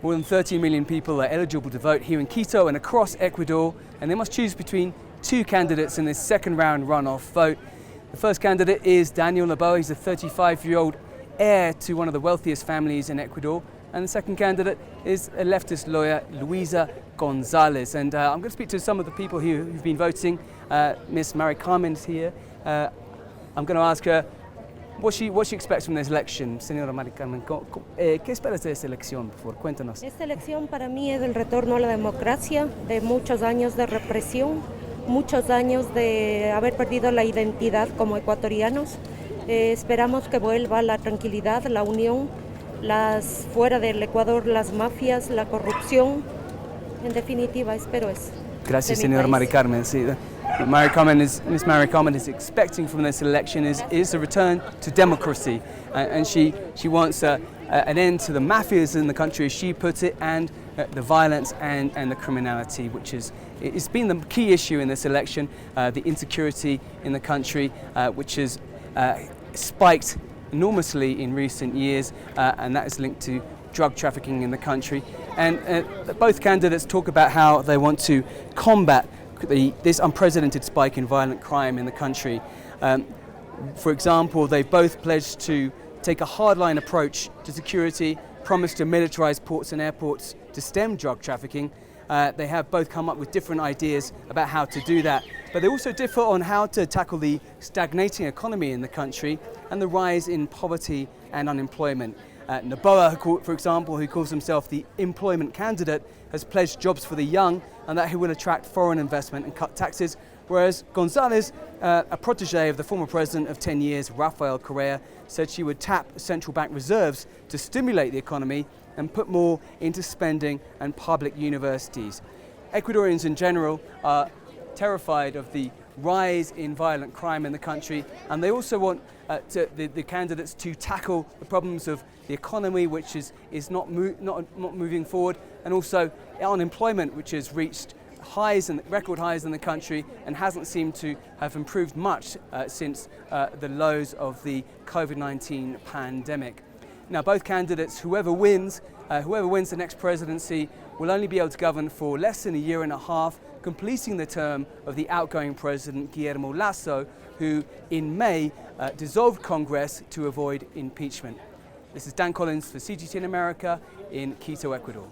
More than 13 million people are eligible to vote here in Quito and across Ecuador, and they must choose between two candidates in this second round runoff vote. The first candidate is Daniel Noboa. He's a 35-year-old heir to one of the wealthiest families in Ecuador. And the second candidate is a leftist lawyer, Luisa Gonzalez. And I'm going to speak to some of the people who've been voting. Miss Mary Carmen is here. I'm going to ask her what she expects from this election. Señora Mary Carmen, ¿qué esperas de esta elección? Por favor, cuéntanos. Esta elección para mí es el retorno a la democracia de muchos años de represión, muchos años de haber perdido la identidad como ecuatorianos. Esperamos que vuelva la tranquilidad, la unión, fuera del Ecuador, las mafias, la corrupción. En definitiva, espero eso. Gracias, señora Mary Carmen. Sí, Miss Mary Carmen is expecting from this election is a return to democracy, and she wants an end to the mafias in the country, as she puts it, and the violence and the criminality, which it's been the key issue in this election. The insecurity in the country, which has spiked enormously in recent years, and that is linked to drug trafficking in the country. And both candidates talk about how they want to combat this unprecedented spike in violent crime in the country. For example, they both pledged to take a hardline approach to security, promised to militarize ports and airports to stem drug trafficking. They have both come up with different ideas about how to do that, but they also differ on how to tackle the stagnating economy in the country and the rise in poverty and unemployment. Noboa, for example, who calls himself the employment candidate, has pledged jobs for the young and that he will attract foreign investment and cut taxes, whereas Gonzalez, a protege of the former president of 10 years, Rafael Correa, said she would tap central bank reserves to stimulate the economy and put more into spending and public universities. Ecuadorians in general are terrified of the rise in violent crime in the country, and they also want the candidates to tackle the problems of the economy, which is not moving forward, and also unemployment, which has reached record highs in the country and hasn't seemed to have improved much since the lows of the COVID-19 pandemic. Now, both candidates, whoever wins the next presidency, will only be able to govern for less than a year and a half, completing the term of the outgoing president, Guillermo Lasso, who in May dissolved Congress to avoid impeachment. This is Dan Collyns for CGTN America in Quito, Ecuador.